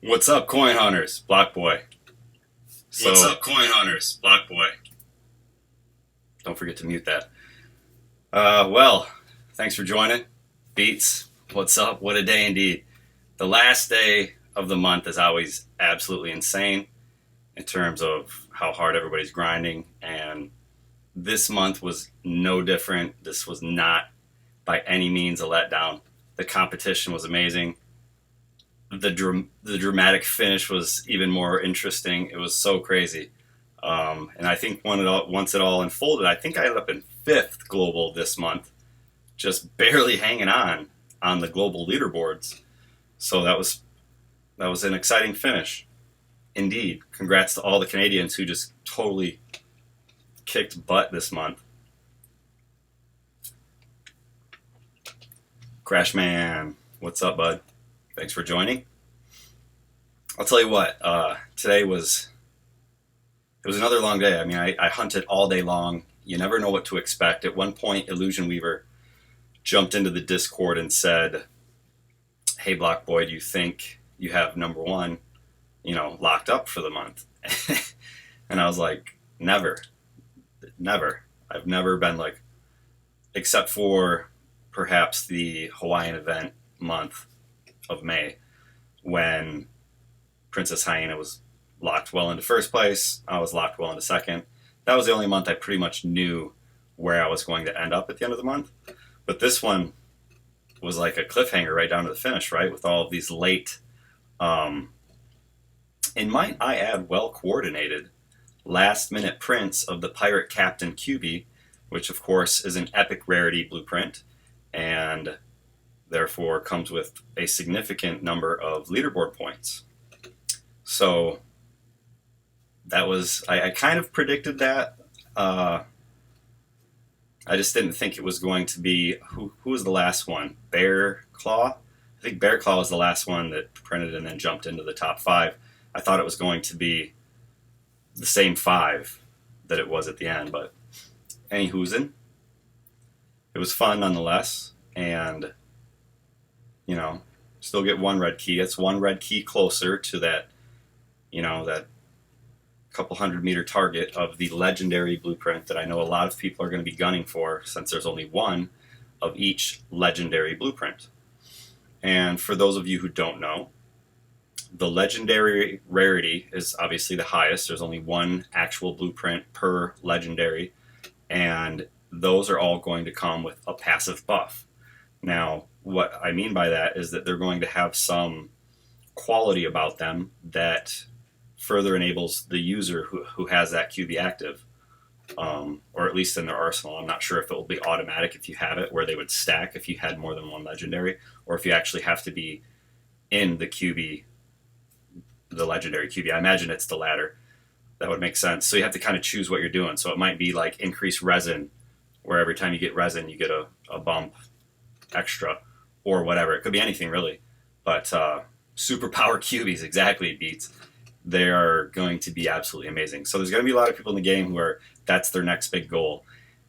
What's up, coin hunters? Bloc Boi. What's up, coin hunters? Bloc Boi. Don't forget to mute that. Well, thanks for joining. Beats, what's up? What a day indeed. The last day of the month is always absolutely insane in terms of how hard everybody's grinding, and this month was no different. This was not by any means a letdown. The competition was amazing. The dramatic finish was even more interesting. It was so crazy. And I think once it all unfolded, I think I ended up in 5th global this month, just barely hanging on the global leaderboards. So that was an exciting finish. Indeed. Congrats to all the Canadians who just totally kicked butt this month. Crashman, what's up, bud? Thanks for joining. I'll tell you what, today was another long day. I mean, I hunted all day long. You never know what to expect. At one point, Illusion Weaver jumped into the Discord and said, "Hey, Bloc Boi, do you think you have number one, locked up for the month?" And I was like, never. I've never been like, except for perhaps the Hawaiian event month of May, when Princess Hyena was locked well into first place. I was locked well into second. That was the only month I pretty much knew where I was going to end up at the end of the month. But this one was like a cliffhanger right down to the finish, right? With all of these late, and might I add, well coordinated last minute prints of the Pirate Captain QB, which of course is an epic rarity blueprint, and therefore comes with a significant number of leaderboard points. So that was, I kind of predicted that. I just didn't think it was going to be, who was the last one? Bear Claw? I think Bear Claw was the last one that printed and then jumped into the top 5. I thought it was going to be the same 5 that it was at the end, but any whoozin'. It was fun nonetheless, and still get one red key. It's one red key closer to that, that couple 100-meter target of the legendary blueprint that I know a lot of people are going to be gunning for, since there's only one of each legendary blueprint. And for those of you who don't know, the legendary rarity is obviously the highest. There's only one actual blueprint per legendary, and those are all going to come with a passive buff. Now, what I mean by that is that they're going to have some quality about them that further enables the user who has that QB active, or at least in their arsenal. I'm not sure if it will be automatic if you have it, where they would stack if you had more than one legendary, or if you actually have to be in the QB, the legendary QB. I imagine it's the latter. That would make sense. So you have to kind of choose what you're doing. So it might be like increase resin, where every time you get resin, you get a bump extra, or whatever. It could be anything really. But superpower QBs, exactly, Beats. They are going to be absolutely amazing. So there's going to be a lot of people in the game where that's their next big goal.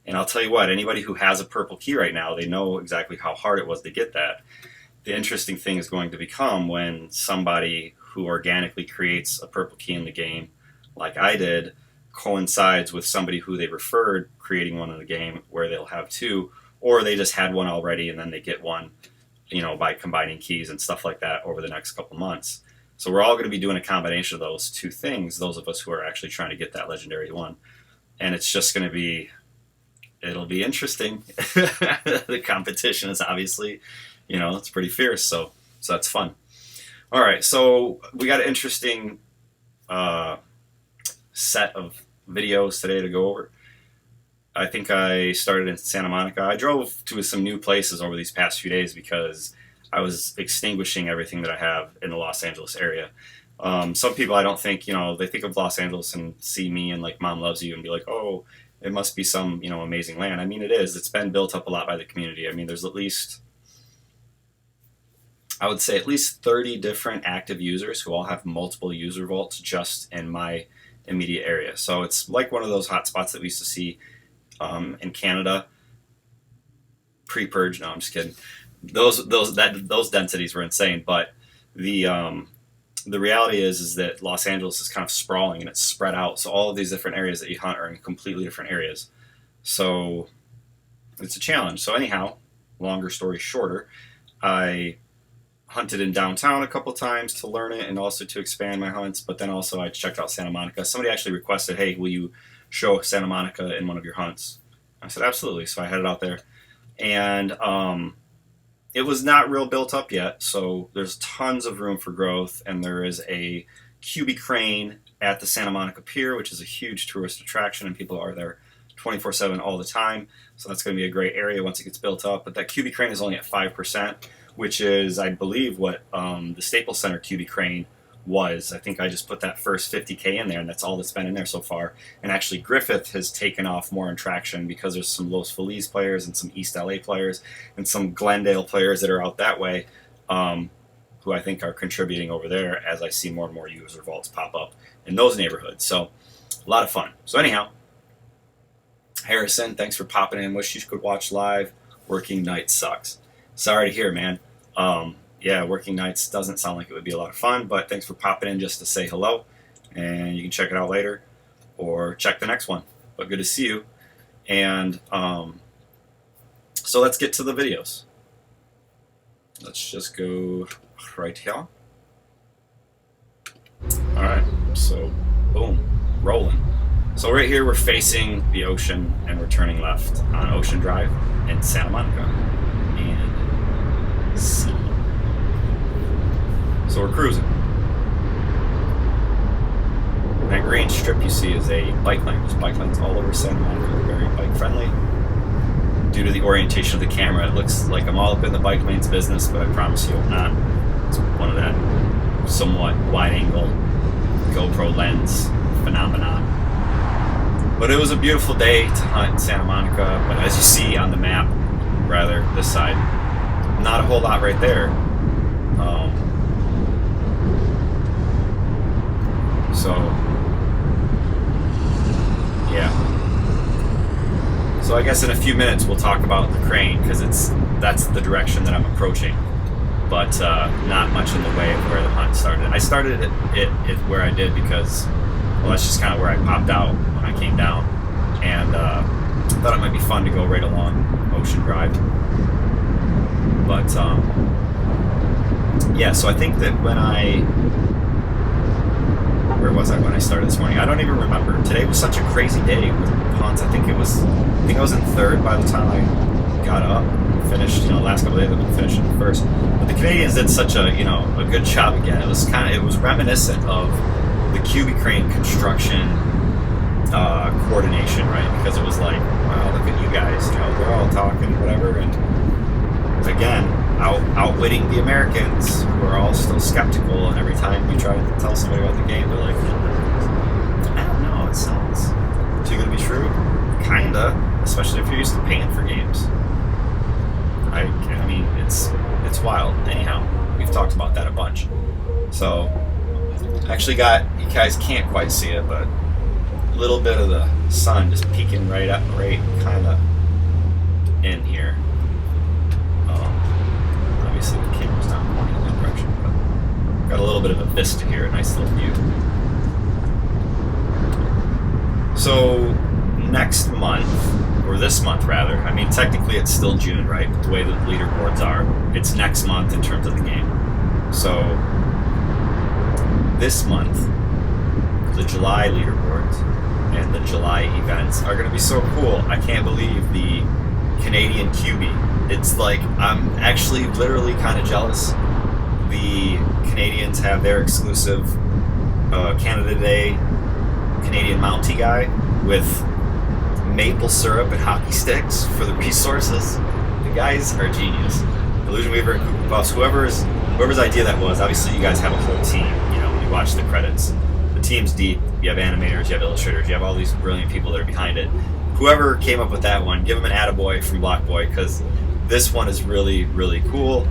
And I'll tell you what, anybody who has a purple key right now, they know exactly how hard it was to get that. The interesting thing is going to become when somebody who organically creates a purple key in the game, like I did, coincides with somebody who they referred creating one in the game, where they'll have 2, or they just had one already and then they get one, by combining keys and stuff like that over the next couple months. So we're all going to be doing a combination of those 2 things, those of us who are actually trying to get that legendary one. And it's just going to be, it'll be interesting. The competition is obviously, it's pretty fierce. So that's fun. All right. So we got an interesting set of videos today to go over. I think I started in Santa Monica. I drove to some new places over these past few days because I was extinguishing everything that I have in the Los Angeles area. Some people, I don't think, they think of Los Angeles and see me and like Mom Loves You and be like, oh, it must be some, amazing land. I mean, it is. It's been built up a lot by the community. I mean, there's at least, I would say, at least 30 different active users who all have multiple user vaults just in my immediate area. So it's like one of those hotspots that we used to see in Canada pre-purge. No, I'm just kidding. Those densities were insane, but the reality is that Los Angeles is kind of sprawling and it's spread out. So all of these different areas that you hunt are in completely different areas. So it's a challenge. So anyhow, longer story shorter, I hunted in downtown a couple times to learn it and also to expand my hunts. But then also I checked out Santa Monica. Somebody actually requested, hey, will you show Santa Monica in one of your hunts? I said, absolutely. So I headed out there. And it was not real built up yet, so there's tons of room for growth, and there is a QB crane at the Santa Monica Pier, which is a huge tourist attraction, and people are there 24/7 all the time, so that's going to be a great area once it gets built up. But that QB crane is only at 5%, which is, I believe, what the Staples Center QB crane was. I think I just put that first 50K in there, and that's all that's been in there so far. And actually, Griffith has taken off more in traction because there's some Los Feliz players and some East LA players and some Glendale players that are out that way, who I think are contributing over there as I see more and more user vaults pop up in those neighborhoods. So a lot of fun. So anyhow, Harrison, thanks for popping in. Wish you could watch live. Working night sucks. Sorry to hear, man. Yeah, working nights doesn't sound like it would be a lot of fun, but thanks for popping in just to say hello, and you can check it out later or check the next one. But good to see you. And so let's get to the videos. Let's just go right here. All right, so boom, rolling. So right here we're facing the ocean and we're turning left on Ocean Drive in Santa Monica. And see. So we're cruising. That green strip you see is a bike lane. There's bike lanes all over Santa Monica. They're very bike friendly. Due to the orientation of the camera, it looks like I'm all up in the bike lanes business, but I promise you I'm not. It's one of that somewhat wide angle GoPro lens phenomenon. But it was a beautiful day to hunt in Santa Monica, but as you see on the map, rather this side, not a whole lot right there. So, yeah. So I guess in a few minutes we'll talk about the crane, because that's the direction that I'm approaching. But not much in the way of where the hunt started. I started it where I did because, well, that's just kind of where I popped out when I came down. And thought it might be fun to go right along Ocean Drive. But, yeah, so I think that where was I when I started this morning? I don't even remember. Today was such a crazy day with hunts. I think I was in third by the time I got up and finished. The last couple of days I've been finishing first. But the Canadians did such a good job again. It was reminiscent of the QB crane construction coordination, right? Because it was like, wow, look at you guys. They're all talking, whatever, and again, outwitting the Americans, who are all still skeptical, and every time you try to tell somebody about the game, they're like, I don't know, it sounds too good to be true. Kinda, especially if you're used to paying for games. I mean, it's wild. Anyhow, we've talked about that a bunch. So, actually you guys can't quite see it, but a little bit of the sun just peeking right kind of in here. Obviously the camera's not pointing in that direction, but got a little bit of a vista here, a nice little view. So next month, or this month rather, I mean technically it's still June, right? But the way that the leaderboards are, it's next month in terms of the game. So this month, the July leaderboards and the July events are going to be so cool. I can't believe the Canadian QB. It's like, I'm actually literally kind of jealous. The Canadians have their exclusive Canada Day Canadian Mountie guy with maple syrup and hockey sticks for the resources. The guys are genius. Illusion Weaver and Cuckoo Puffs, whoever's idea that was. Obviously you guys have a whole team, when you watch the credits. The team's deep. You have animators, you have illustrators, you have all these brilliant people that are behind it. whoever came up with that one, give them an attaboy from Bloc Boi, because this one is really, really cool.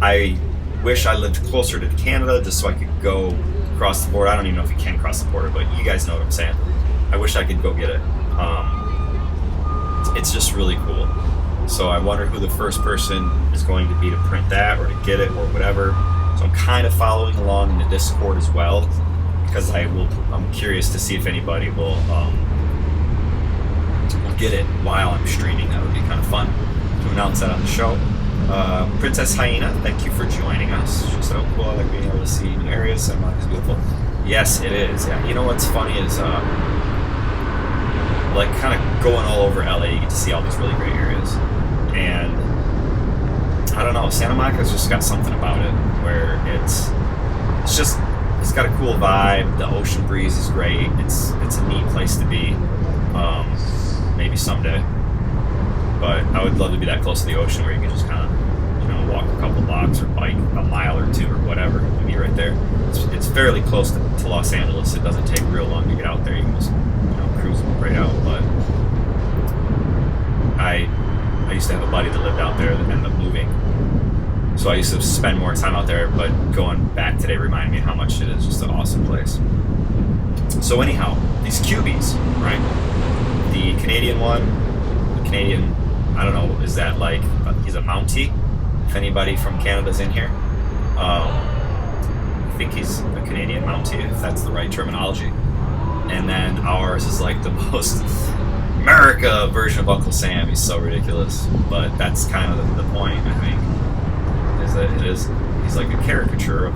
I wish I lived closer to Canada just so I could go across the border. I don't even know if you can cross the border, but you guys know what I'm saying. I wish I could go get it. It's just really cool. So I wonder who the first person is going to be to print that or to get it or whatever. So I'm kind of following along in the Discord as well, because I'm curious to see if anybody will get it while I'm streaming. That would be kind of fun to announce that on the show. Princess Hyena, thank you for joining us. She said, oh cool, I like being able to see new areas. Santa Monica's beautiful. Yes, it is. Yeah. You know what's funny is like kind of going all over LA, you get to see all these really great areas. And I don't know, Santa Monica's just got something about it where it's got a cool vibe. The ocean breeze is great. It's a neat place to be. Maybe someday. But I would love to be that close to the ocean where you can just kind of, walk a couple blocks or bike a mile or two or whatever and be right there. It's fairly close to Los Angeles. It doesn't take real long to get out there. You can just, cruise right out. But I used to have a buddy that lived out there that ended up moving. So I used to spend more time out there, but going back today reminded me how much it is just an awesome place. So anyhow, these cubies, right? The Canadian one, I don't know, is that like, he's a Mountie? If anybody from Canada's in here. I think he's a Canadian Mountie, if that's the right terminology. And then ours is like the most America version of Uncle Sam. He's so ridiculous. But that's kind of the point, I think, is that he's like a caricature of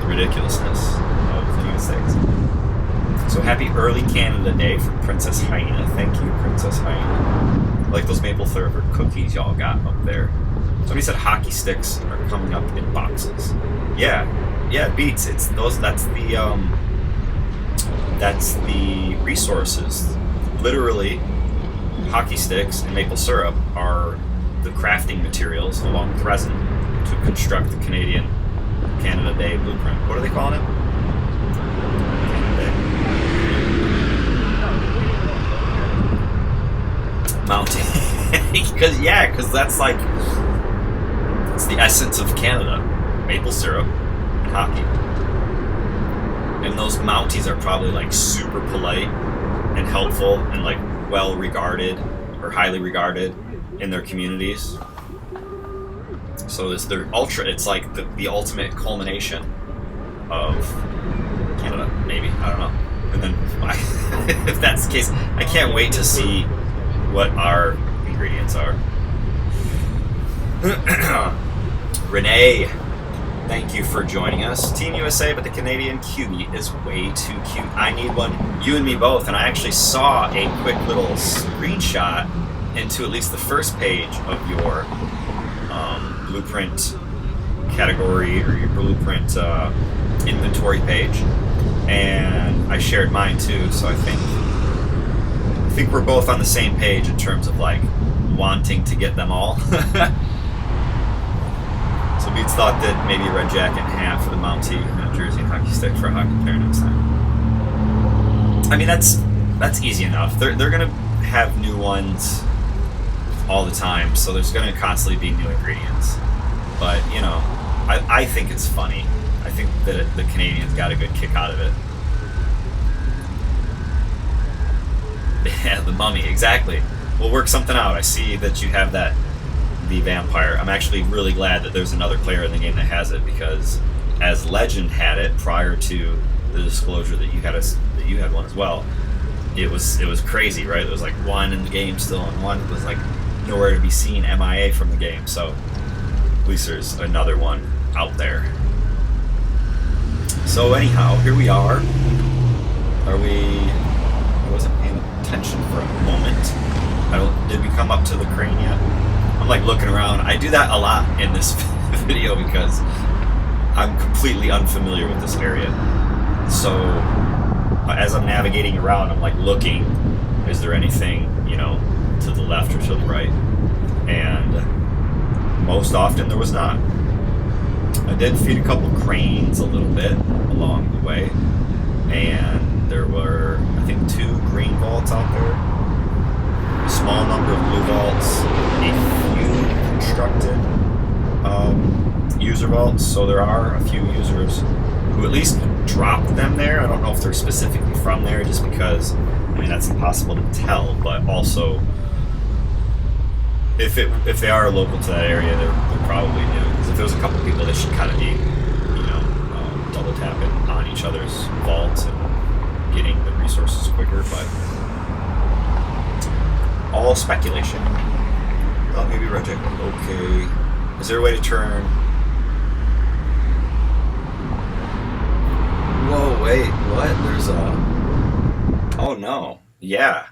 the ridiculousness of the United States. So happy early Canada Day for Princess Hyena. Thank you, Princess Hyena. Like those maple syrup cookies y'all got up there. Somebody said hockey sticks are coming up in boxes. Yeah, Beats. It's those. That's the resources. Literally, hockey sticks and maple syrup are the crafting materials along with resin to construct the Canada Day blueprint. What are they calling it? Mountain. because that's like, it's the essence of Canada. Maple syrup and hockey. And those Mounties are probably like super polite and helpful and like well regarded or highly regarded in their communities. So it's like the ultimate culmination of Canada, maybe. I don't know. And then if that's the case, I can't wait to see what our ingredients are. Renee, thank you for joining us. Team USA, but the Canadian Cubie is way too cute. I need one. You and me both. And I actually saw a quick little screenshot into at least the first page of your blueprint category or your blueprint inventory page. And I shared mine too, so I think we're both on the same page in terms of like wanting to get them all. So Beats thought that maybe a red jacket and hat for the Mountie, jersey and hockey stick for a hockey player next time. I mean, that's easy enough. They're gonna have new ones all the time, so there's gonna constantly be new ingredients. But I think it's funny. I think that the Canadians got a good kick out of it. Yeah, the mummy, exactly. We'll work something out. I see that you have the vampire. I'm actually really glad that there's another player in the game that has it, because as Legend had it prior to the disclosure that you had one as well, it was crazy, right? There was like one in the game still, and one was like nowhere to be seen, MIA from the game. So at least there's another one out there. So anyhow, here we are. I wasn't paying attention for a moment. Did we come up to the crane yet? I'm like looking around. I do that a lot in this video because I'm completely unfamiliar with this area. So as I'm navigating around, I'm like looking, is there anything, to the left or to the right? And most often there was not. I did feed a couple cranes a little bit along the way, and there were, I think, 2 green vaults out there. a small number of blue vaults, a few constructed user vaults. So there are a few users who at least dropped them there. I don't know if they're specifically from there, just because, I mean, that's impossible to tell, but also if they are local to that area, they're probably new. Because if there was a couple people, they should kind of be, double tapping on each other's vaults and getting the resources quicker. But all speculation. Oh, maybe red jacket. Okay. Is there a way to turn? Whoa, wait, what? There's a... Oh, no. Yeah.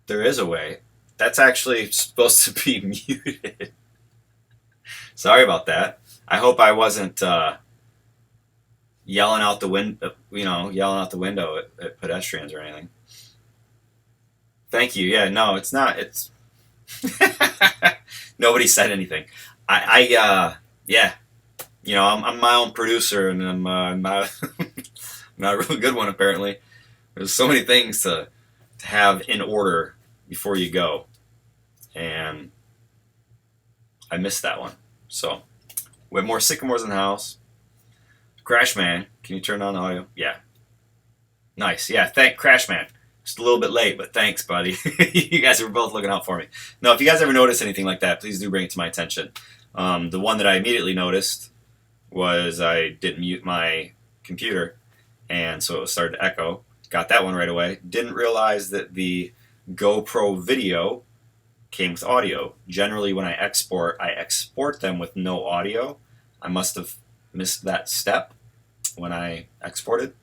There is a way. That's actually supposed to be muted. Sorry about that. I hope I wasn't yelling out the window at pedestrians or anything. Thank you. Yeah, no, it's not. It's nobody said anything. Yeah. I'm my own producer, and I'm not, not a really good one, apparently. There's so many things to have in order before you go, and I missed that one. So, we have more sycamores in the house. Crashman, can you turn on the audio? Yeah. Nice. Yeah, Crashman. Just a little bit late, but thanks, buddy. You guys were both looking out for me. No, if you guys ever notice anything like that, please do bring it to my attention. The one that I immediately noticed was I didn't mute my computer, and so it started to echo. Got that one right away. Didn't realize that the GoPro video came with audio. Generally, when I export them with no audio. I must have missed that step when I exported.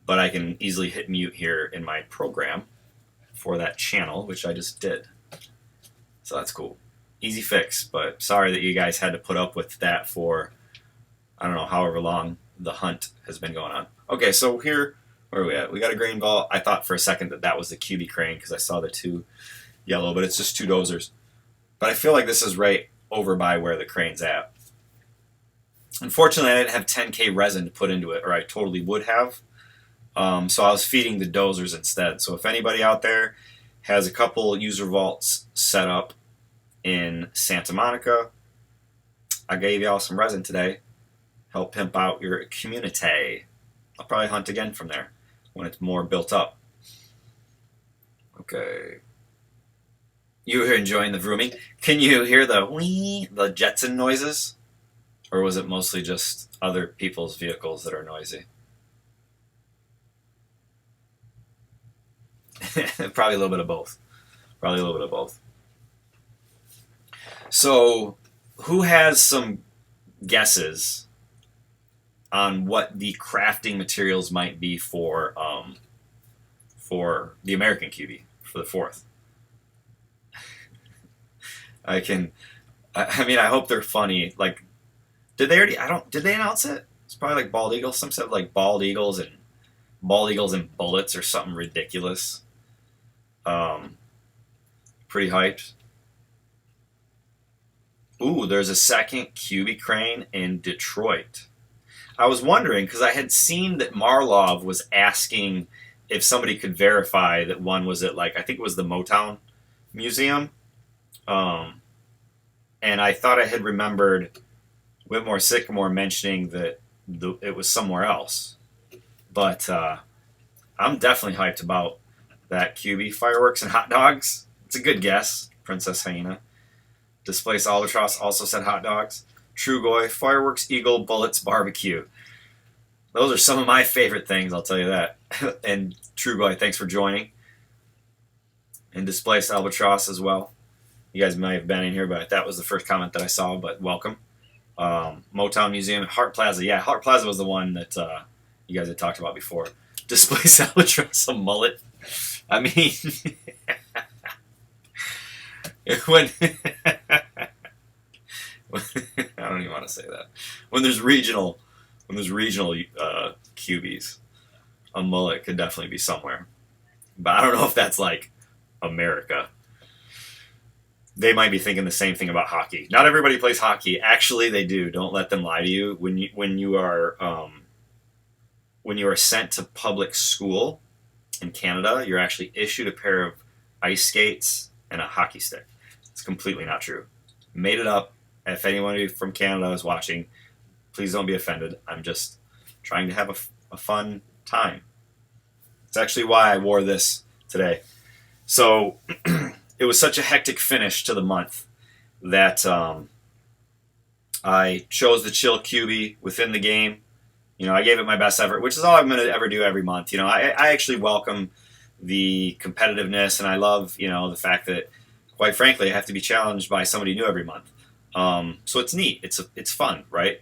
But I can easily hit mute here in my program for that channel, which I just did. So that's cool. Easy fix, but sorry that you guys had to put up with that for, I don't know, however long the hunt has been going on. Okay, so here, where are we at? We got a grain vault. I thought for a second that was the QB crane because I saw the two yellow, but it's just two dozers. But I feel like this is right over by where the crane's at. Unfortunately, I didn't have 10K resin to put into it, or I totally would have. So I was feeding the dozers instead. So if anybody out there has a couple user vaults set up in Santa Monica, I gave y'all some resin today. Help pimp out your community. I'll probably hunt again from there when it's more built up. Okay. You were enjoying the vrooming. Can you hear the Jetson noises? Or was it mostly just other people's vehicles that are noisy? Probably a little bit of both. So, who has some guesses on what the crafting materials might be for the American QB for the 4th? I hope they're funny. Like, did they announce it? It's probably like bald eagles. Some said like bald eagles and bullets or something ridiculous. Pretty hyped. Ooh, there's a second QB crane in Detroit. I was wondering, because I had seen that Marlov was asking if somebody could verify that one was at, like, I think it was the Motown Museum. And I thought I had remembered Whitmore Sycamore mentioning that it was somewhere else. But I'm definitely hyped about that QB. Fireworks and hot dogs. It's a good guess. Princess Hyena. Displaced Albatross also said hot dogs. Trugoy, fireworks, eagle, bullets, barbecue. Those are some of my favorite things, I'll tell you that. And Trugoy, thanks for joining. And Displaced Albatross as well. You guys might have been in here, but that was the first comment that I saw, but welcome. Motown Museum, Hart Plaza. Yeah, Hart Plaza was the one that you guys had talked about before. Displaced Albatross, a mullet. I mean, when I don't even want to say that. When there's regional QBs, a mullet could definitely be somewhere. But I don't know if that's like America. They might be thinking the same thing about hockey. Not everybody plays hockey. Actually, they do. Don't let them lie to you. When you are sent to public school, In Canada, you're actually issued a pair of ice skates and a hockey stick. It's completely not true. Made it up. If anyone from Canada is watching, please don't be offended. I'm just trying to have a fun time. It's actually why I wore this today. So it was such a hectic finish to the month that I chose the chill QB within the game. I gave it my best effort, which is all I'm going to ever do every month. I actually welcome the competitiveness, and I love, the fact that, quite frankly, I have to be challenged by somebody new every month. So it's neat. It's fun, right?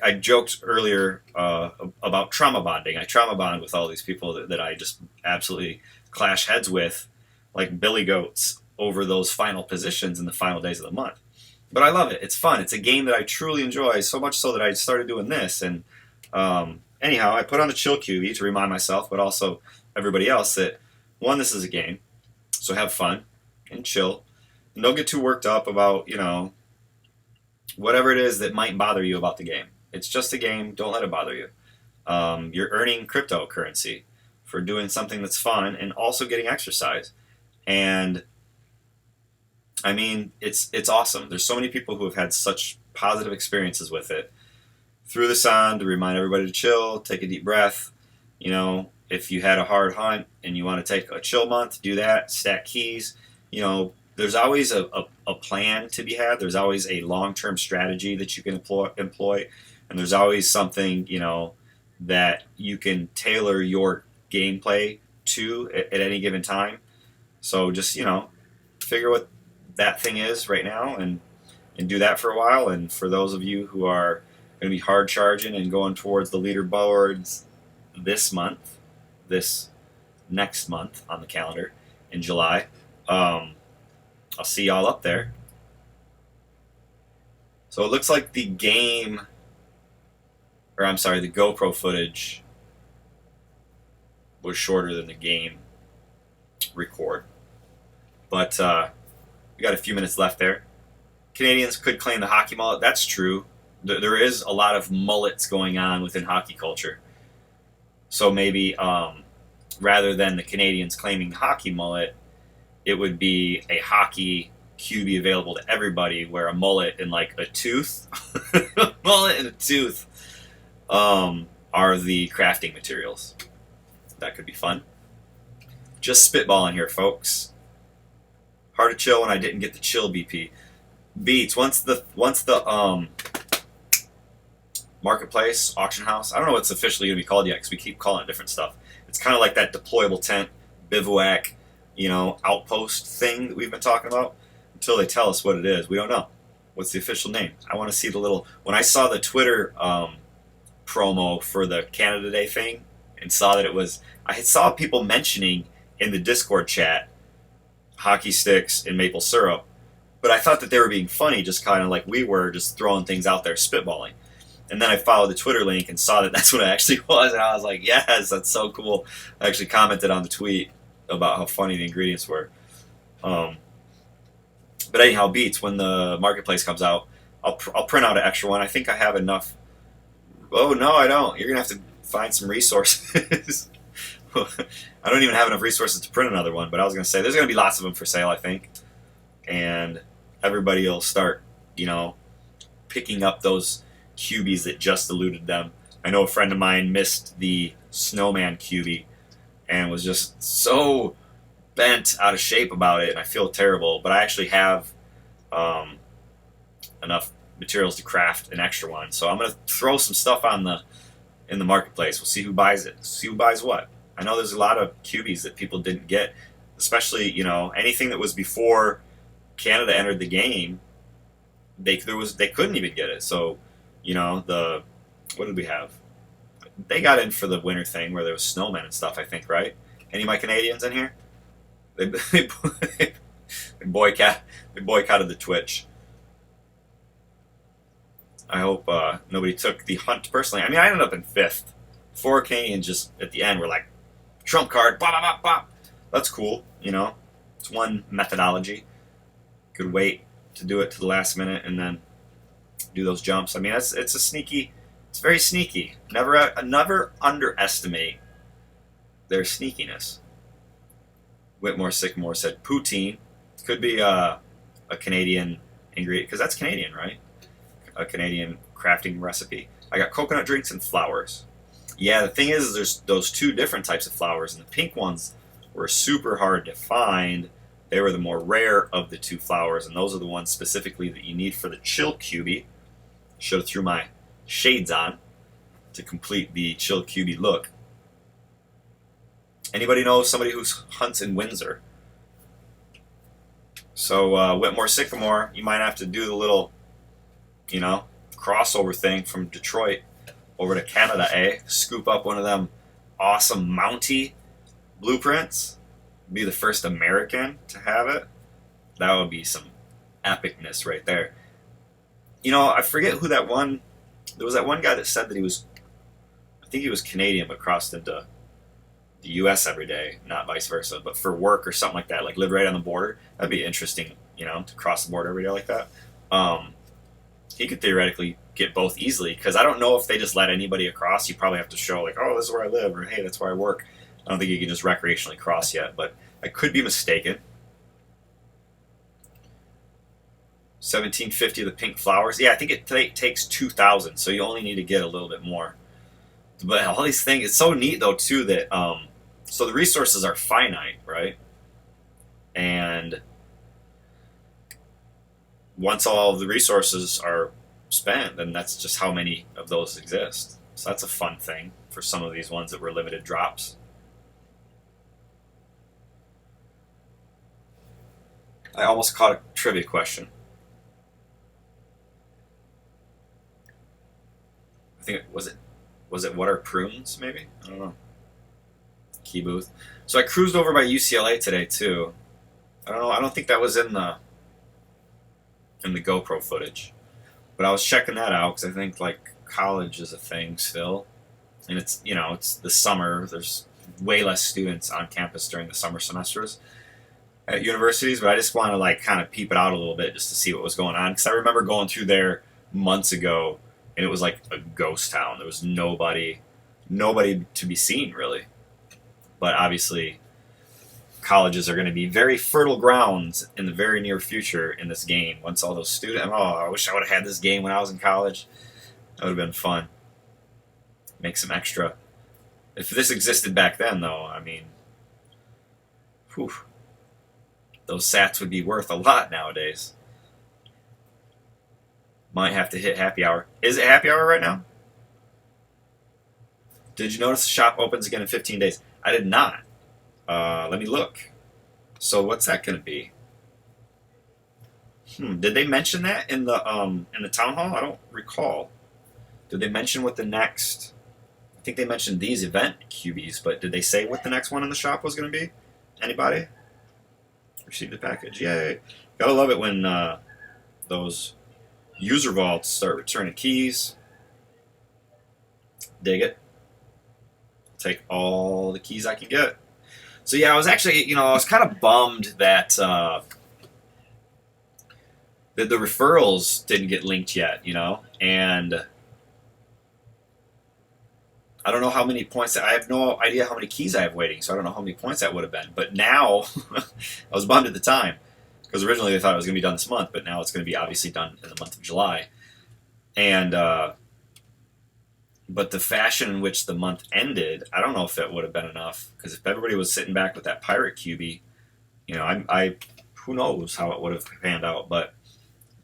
I joked earlier about trauma bonding. I trauma bond with all these people that I just absolutely clash heads with, like billy goats, over those final positions in the final days of the month. But I love it. It's fun. It's a game that I truly enjoy, so much so that I started doing this. And anyhow, I put on the chill QB to remind myself, but also everybody else, that, one, this is a game, so have fun and chill. And don't get too worked up about, whatever it is that might bother you about the game. It's just a game. Don't let it bother you. You're earning cryptocurrency for doing something that's fun and also getting exercise. And I mean, it's awesome. There's so many people who have had such positive experiences with it. Threw this on to remind everybody to chill, take a deep breath. If you had a hard hunt and you want to take a chill month, do that. Stack keys. There's always a plan to be had. There's always a long-term strategy that you can employ. And there's always something, that you can tailor your gameplay to at any given time. So just, figure what that thing is right now and do that for a while. And for those of you who are going to be hard charging and going towards the leaderboards this next month on the calendar in July, I'll see y'all up there. So it looks like the GoPro footage was shorter than the game record. But we got a few minutes left there. Canadians could claim the hockey mullet. That's true. There is a lot of mullets going on within hockey culture. So maybe rather than the Canadians claiming the hockey mullet, it would be a hockey QB available to everybody, where a mullet and like a tooth, mullet and a tooth, are the crafting materials. That could be fun. Just spitballing here, folks. Hard to chill when I didn't get the chill BP. Beats once the marketplace, auction house. I don't know what's officially going to be called yet because we keep calling it different stuff. It's kind of like that deployable tent, bivouac, outpost thing that we've been talking about. Until they tell us what it is, we don't know. What's the official name? I want to see the little. When I saw the Twitter promo for the Canada Day thing and saw that it was, I saw people mentioning in the Discord chat hockey sticks and maple syrup, but I thought that they were being funny, just kind of like we were, just throwing things out there, spitballing. And then I followed the Twitter link and saw that that's what it actually was, and I was like, yes, that's so cool. I actually commented on the tweet about how funny the ingredients were. But anyhow, Beats, when the marketplace comes out, I'll print out an extra one. I think I have enough. Oh, no, I don't. You're going to have to find some resources. I don't even have enough resources to print another one, but I was going to say there's going to be lots of them for sale, I think. And everybody will start, picking up those QBs that just eluded them. I know a friend of mine missed the Snowman QB and was just so bent out of shape about it, and I feel terrible. But I actually have enough materials to craft an extra one, so I'm going to throw some stuff in the marketplace. We'll see who buys it. See who buys what. I know there's a lot of QBs that people didn't get, especially anything that was before Canada entered the game. They couldn't even get it. So what did we have? They got in for the winter thing where there was snowmen and stuff, I think, right? Any of my Canadians in here? They boycotted the Twitch. I hope nobody took the hunt personally. I mean, I ended up in 5th. 4 Canadians just at the end were like, trump card, bop, bop, bop, bop. That's cool, It's one methodology. Could wait to do it to the last minute and then do those jumps. I mean, it's very sneaky. Never underestimate their sneakiness. Whitmore Sycamore said poutine could be a Canadian ingredient, because that's Canadian, right? A Canadian crafting recipe. I got coconut drinks and flowers. Yeah, the thing is there's those two different types of flowers, and the pink ones were super hard to find. They were the more rare of the two flowers, and those are the ones specifically that you need for the chill cubie. Should have threw my shades on to complete the chill cubie look. Anybody know somebody who hunts in Windsor? So Whitmore Sycamore, you might have to do the little, crossover thing from Detroit over to Canada, eh? Scoop up one of them awesome Mountie blueprints. Be the first American to have it. That would be some epicness right there. I forget who that one. There was that one guy that said that I think he was Canadian, but crossed into the U.S. every day, not vice versa, but for work or something like that, like lived right on the border. That'd be interesting, to cross the border every day like that. He could theoretically get both easily, because I don't know if they just let anybody across. You probably have to show, like, oh, this is where I live, or hey, that's where I work. I don't think you can just recreationally cross yet, but I could be mistaken. 1750 of the pink flowers. Yeah, I think it takes 2,000, so you only need to get a little bit more. But all these things, it's so neat, though, too, that so the resources are finite, right? And once all of the resources are spent, then that's just how many of those exist. So that's a fun thing for some of these ones that were limited drops. I almost caught a trivia question. I think was it what are prunes, maybe? I don't know. Key booth. So I cruised over by UCLA today too. I don't know, I don't think that was in the GoPro footage. But I was checking that out because I think like college is a thing still. And it's it's the summer. There's way less students on campus during the summer semesters at universities, but I just want to like kind of peep it out a little bit just to see what was going on, because I remember going through there months ago and it was like a ghost town. There was nobody to be seen really. But obviously colleges are going to be very fertile grounds in the very near future in this game. Once all those students, I wish I would have had this game when I was in college. That would have been fun. Make some extra. If this existed back then, though, I mean, whew, those sats would be worth a lot nowadays. Might have to hit happy hour. Is it happy hour right now? Did you notice the shop opens again in 15 days? I did not. Let me look. So what's that going to be? Did they mention that in the town hall? I don't recall. Did they mention what the next? I think they mentioned these event QBs, but did they say what the next one in the shop was going to be? Anybody? Received the package. Yay! Gotta love it when those user vaults start returning keys. Dig it. Take all the keys I can get. So yeah, I was actually, I was kind of bummed that that the referrals didn't get linked yet, and I don't know how many points. I have no idea how many keys I have waiting, so I don't know how many points that would have been. But now, I was bummed at the time, because originally they thought it was going to be done this month, but now it's going to be obviously done in the month of July. And but the fashion in which the month ended, I don't know if it would have been enough, because if everybody was sitting back with that pirate QB, I who knows how it would have panned out. But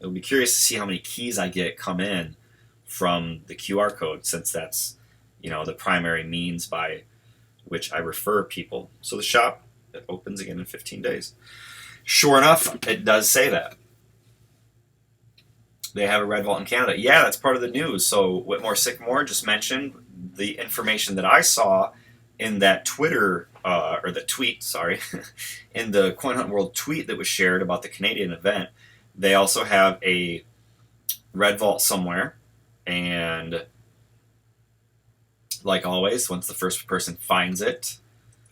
it would be curious to see how many keys I get come in from the QR code, since that's the primary means by which I refer people. So the shop, it opens again in 15 days. Sure enough, it does say that. They have a Red Vault in Canada. Yeah, that's part of the news. So Whitmore Sycamore just mentioned the information that I saw in that Twitter, or the tweet, sorry, in the Coin Hunt World tweet that was shared about the Canadian event. They also have a Red Vault somewhere, and like always, once the first person finds it,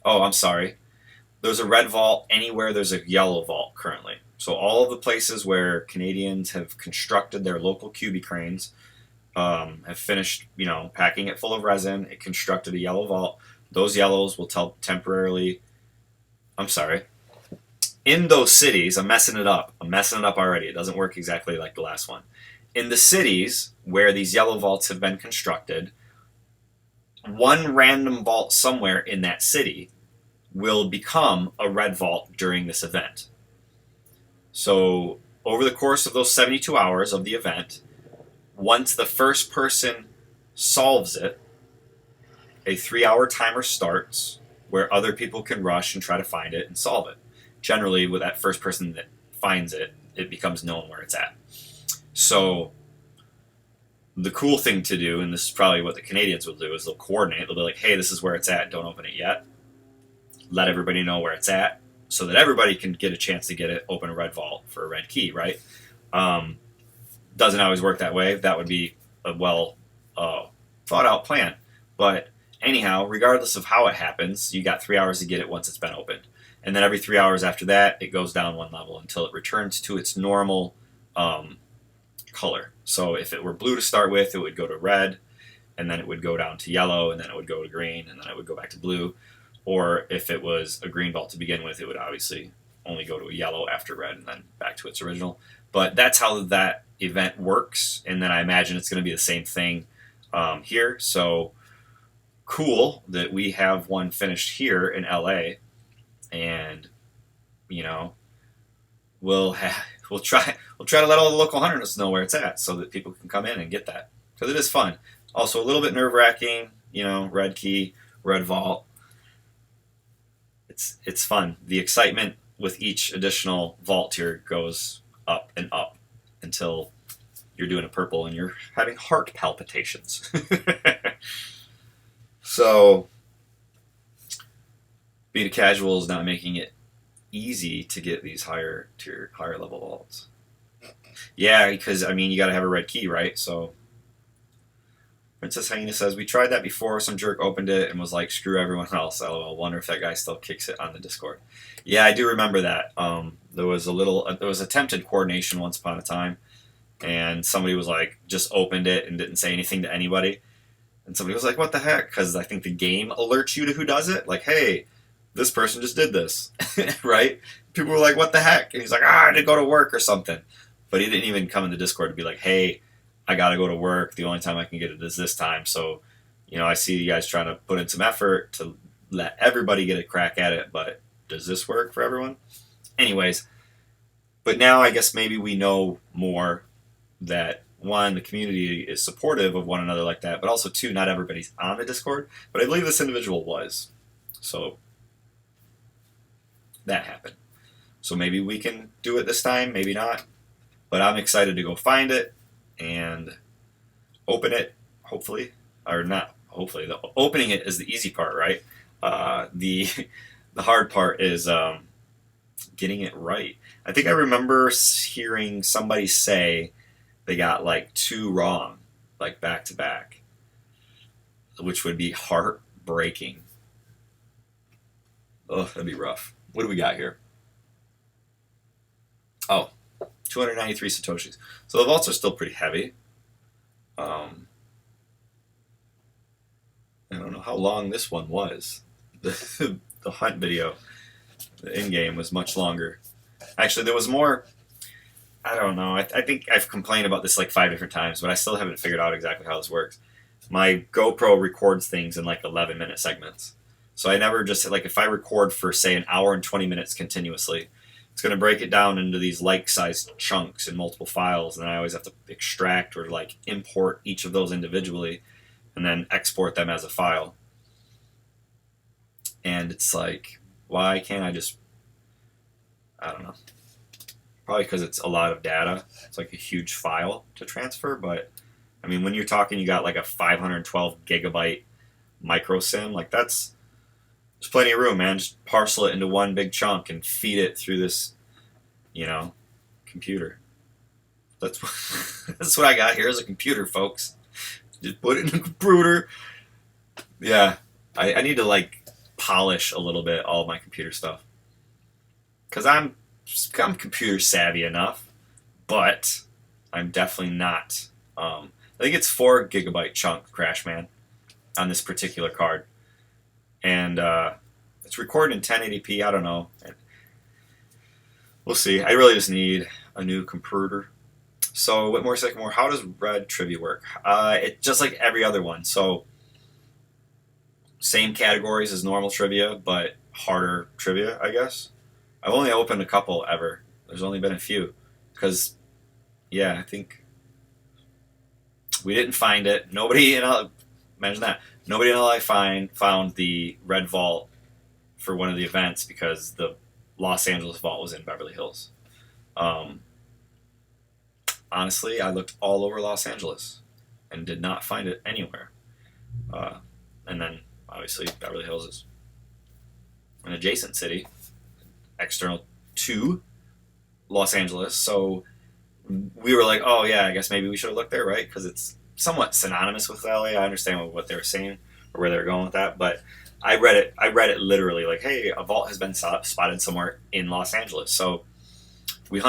I'm sorry, there's a Red Vault anywhere there's a Yellow Vault currently. So all of the places where Canadians have constructed their local QB cranes, have finished, packing it full of resin, it constructed a Yellow Vault. those yellows will temporarily. I'm sorry. In those cities, I'm messing it up. I'm messing it up already. It doesn't work exactly like the last one. In the cities where these yellow vaults have been constructed, one random vault somewhere in that city will become a red vault during this event. So, over the course of those 72 hours of the event, once the first person solves it, a 3-hour timer starts where other people can rush and try to find it and solve it. Generally, with that first person that finds it, it becomes known where it's at. So, the cool thing to do, and this is probably what the Canadians will do, is they'll coordinate. They'll be like, hey, this is where it's at. Don't open it yet. Let everybody know where it's at so that everybody can get a chance to get it, open a red vault for a red key, right? Doesn't always work that way. That would be a well thought out plan. But anyhow, regardless of how it happens, you got 3 hours to get it once it's been opened. And then every 3 hours after that, it goes down one level until it returns to its normal color. So if it were blue to start with, it would go to red, and then it would go down to yellow, and then it would go to green, and then it would go back to blue. Or if it was a green vault to begin with, it would obviously only go to a yellow after red and then back to its original. But that's how that event works, and then I imagine it's going to be the same thing here. So cool that we have one finished here in LA, and we'll try to let all the local hunters know where it's at so that people can come in and get that, because it is fun. Also a little bit nerve-wracking, red key, red vault. It's fun. The excitement with each additional vault tier goes up and up until you're doing a purple and you're having heart palpitations. So being a casual is not making it easy to get these higher level vaults. Yeah, because you got to have a red key, right? So Princess Hyena says, we tried that before. Some jerk opened it and was like, screw everyone else. LOL. Wonder if that guy still kicks it on the Discord. Yeah, I do remember that. There was attempted coordination once upon a time, and somebody was like, just opened it and didn't say anything to anybody. And somebody was like, what the heck? Because I think the game alerts you to who does it. Like, hey, this person just did this, right? People were like, what the heck? And he's like, I had to go to work or something. But he didn't even come in the Discord to be like, hey, I got to go to work. The only time I can get it is this time. So, I see you guys trying to put in some effort to let everybody get a crack at it. But does this work for everyone? Anyways, but now I guess maybe we know more that, one, the community is supportive of one another like that. But also, two, not everybody's on the Discord. But I believe this individual was. So that happened. So maybe we can do it this time. Maybe not. But I'm excited to go find it and open it, hopefully, or not hopefully. The opening it is the easy part, right? The hard part is getting it right. I think I remember hearing somebody say they got like 2 wrong, like back to back, which would be heartbreaking. Oh, that'd be rough. What do we got here? Oh, 293 Satoshis. So the vaults are still pretty heavy. I don't know how long this one was. The hunt video, the in-game, was much longer. Actually, there was more. I don't know. I think I've complained about this like 5 different times, but I still haven't figured out exactly how this works. My GoPro records things in like 11-minute segments. So I never just, like, if I record for, say, an hour and 20 minutes continuously, it's going to break it down into these like-sized chunks in multiple files, and I always have to extract or like import each of those individually and then export them as a file. And it's like, why can't I just, I don't know. Probably because it's a lot of data. It's like a huge file to transfer, but when you're talking, you got like a 512 gigabyte micro sim, like there's plenty of room, man. Just parcel it into one big chunk and feed it through this, computer. That's what I got here is a computer, folks. Just put it in a computer. Yeah, I need to like polish a little bit all of my computer stuff because I'm computer savvy enough, but I'm definitely not. I think it's 4 gigabyte chunk, Crash Man, on this particular card. and it's recorded in 1080p. I don't know. We'll see. I really just need a new computer. So Whitmore Sycamore, how does red trivia work? It just like every other one. So same categories as normal trivia, but harder trivia, I guess. I've only opened a couple ever. There's only been a few. Because, yeah, I think we didn't find it. Nobody in LA, imagine that. Nobody in LA found the red vault for one of the events because the Los Angeles vault was in Beverly Hills. Honestly, I looked all over Los Angeles and did not find it anywhere. And then, obviously, Beverly Hills is an adjacent city, external to Los Angeles. So we were like, oh, yeah, I guess maybe we should have looked there, right? Because it's somewhat synonymous with LA. I understand what they were saying or where they were going with that. But I read it literally like, hey, a vault has been spotted somewhere in Los Angeles. So we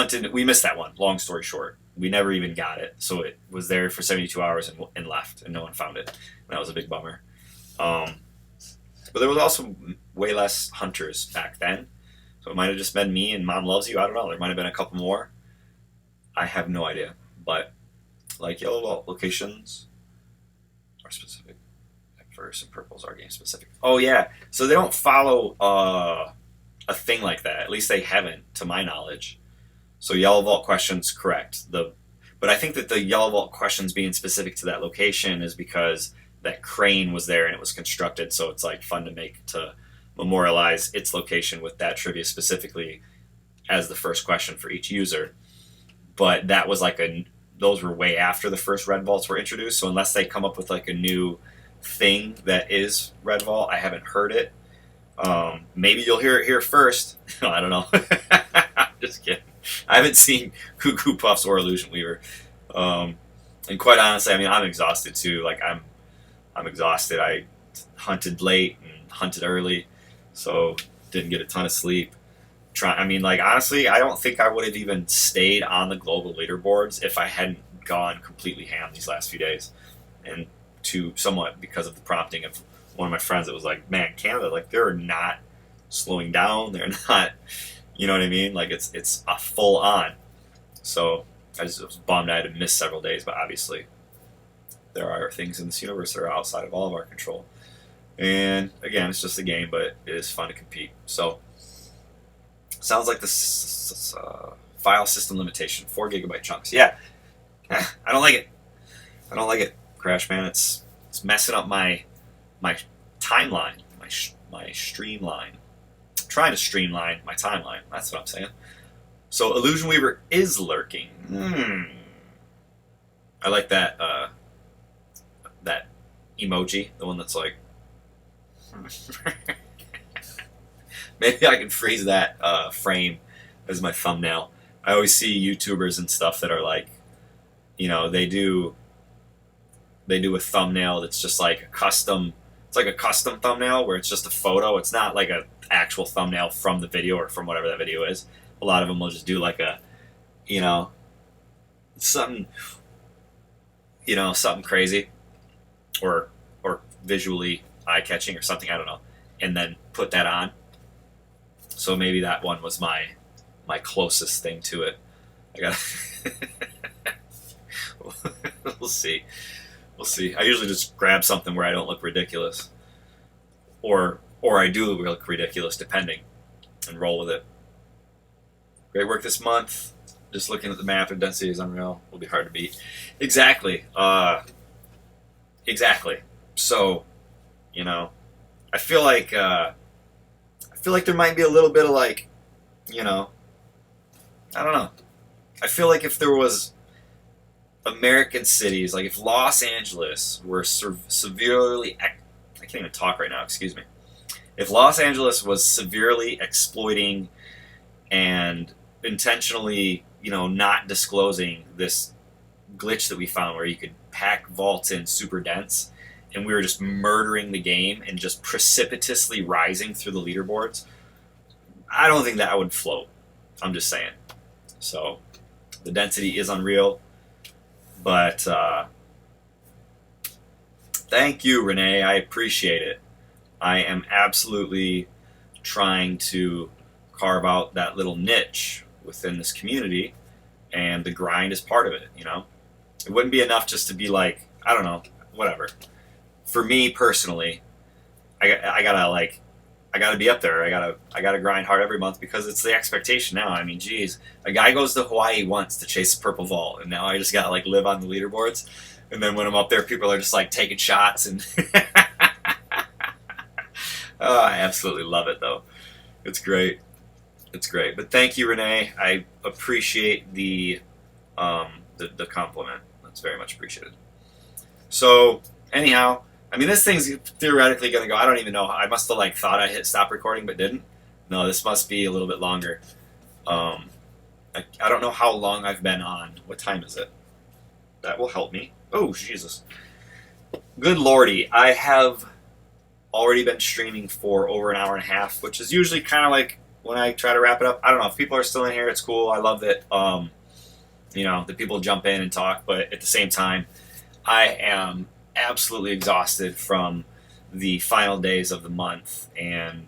missed that one, long story short. We never even got it. So it was there for 72 hours and left, and no one found it. And that was a big bummer. But there was also way less hunters back then. So it might have just been me and Mom Loves You. I don't know. There might have been a couple more. I have no idea. But like yellow vault locations are specific. First and purples are game specific. Oh yeah. So they don't follow a thing like that. At least they haven't, to my knowledge. So yellow vault questions, correct. But I think that the yellow vault questions being specific to that location is because that crane was there and it was constructed, so it's like fun to memorialize its location with that trivia specifically as the first question for each user. But that was like those were way after the first red vaults were introduced, so unless they come up with like a new thing that is red vault, I haven't heard it. Maybe you'll hear it here first. I don't know. Just kidding. I haven't seen Cuckoo Puffs or Illusion Weaver. And quite honestly, I mean, I'm exhausted too. Like I'm exhausted. I hunted late and hunted early, so didn't get a ton of sleep. I mean, like honestly, I don't think I would have even stayed on the global leaderboards if I hadn't gone completely ham these last few days. And to somewhat because of the prompting of one of my friends that was like, man, Canada, like they're not slowing down. They're not, you know what I mean? Like it's a full on. So I was bummed I had to miss several days, but obviously there are things in this universe that are outside of all of our control. And again, it's just a game, but it is fun to compete. So sounds like this file system limitation, 4 gigabyte chunks. Yeah, I don't like it. I don't like it, Crash Man. It's messing up my timeline, my streamline. I'm trying to streamline my timeline. That's what I'm saying. So Illusion Weaver is lurking. I like that that emoji, the one that's like. Maybe I can freeze that frame as my thumbnail. I always see YouTubers and stuff that are like, you know, they do a thumbnail that's just like a custom. It's like a custom thumbnail where it's just a photo. It's not like an actual thumbnail from the video or from whatever that video is. A lot of them will just do like a, you know, something crazy, or visually eye-catching or something. I don't know, and then put that on. So maybe that one was my closest thing to it. I got. We'll see. We'll see. I usually just grab something where I don't look ridiculous, or I do look ridiculous, depending, and roll with it. Great work this month. Just looking at the map, the density is unreal. Will be hard to beat. Exactly. Exactly. So, you know, I feel like there might be a little bit of like, you know, I don't know. I feel like if there was American cities, like if Los Angeles were severely, I can't even talk right now, excuse me. If Los Angeles was severely exploiting and intentionally, you know, not disclosing this glitch that we found where you could pack vaults in super dense, and we were just murdering the game and just precipitously rising through the leaderboards, I don't think that would float. I'm just saying. So the density is unreal, but thank you, Renee. I appreciate it. I am absolutely trying to carve out that little niche within this community, and the grind is part of it. It wouldn't be enough just to be like, I don't know, whatever. For me personally, I gotta be up there. I gotta grind hard every month because it's the expectation now. I mean, geez, a guy goes to Hawaii once to chase the purple vault, and now I just gotta live on the leaderboards. And then when I'm up there, people are just taking shots, and oh, I absolutely love it though. It's great. It's great. But thank you, Renee. I appreciate the compliment. That's very much appreciated. So anyhow, I mean, this thing's theoretically going to go. I don't even know. I must have thought I hit stop recording, but didn't. No, this must be a little bit longer. I don't know how long I've been on. What time is it? That will help me. Oh, Jesus. Good lordy. I have already been streaming for over an hour and a half, which is usually kind of when I try to wrap it up. I don't know. If people are still in here, it's cool. I love that, the people jump in and talk, but at the same time, I am absolutely exhausted from the final days of the month, and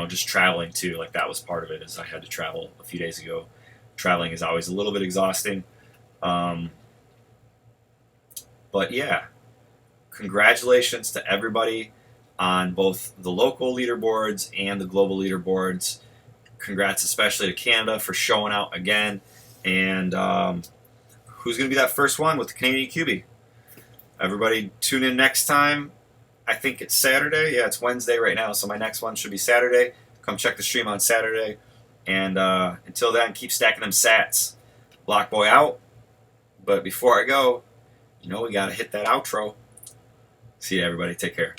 just traveling too. That was part of it, is I had to travel a few days ago. Traveling is always a little bit exhausting, but yeah, congratulations to everybody on both the local leaderboards and the global leaderboards. Congrats especially to Canada for showing out again, and who's going to be that first one with the Canadian QB? Everybody tune in next time. I think it's Saturday. Yeah, it's Wednesday right now, so my next one should be Saturday. Come check the stream on Saturday. And until then, keep stacking them sats. Bloc Boi out. But before I go, we got to hit that outro. See you, everybody. Take care.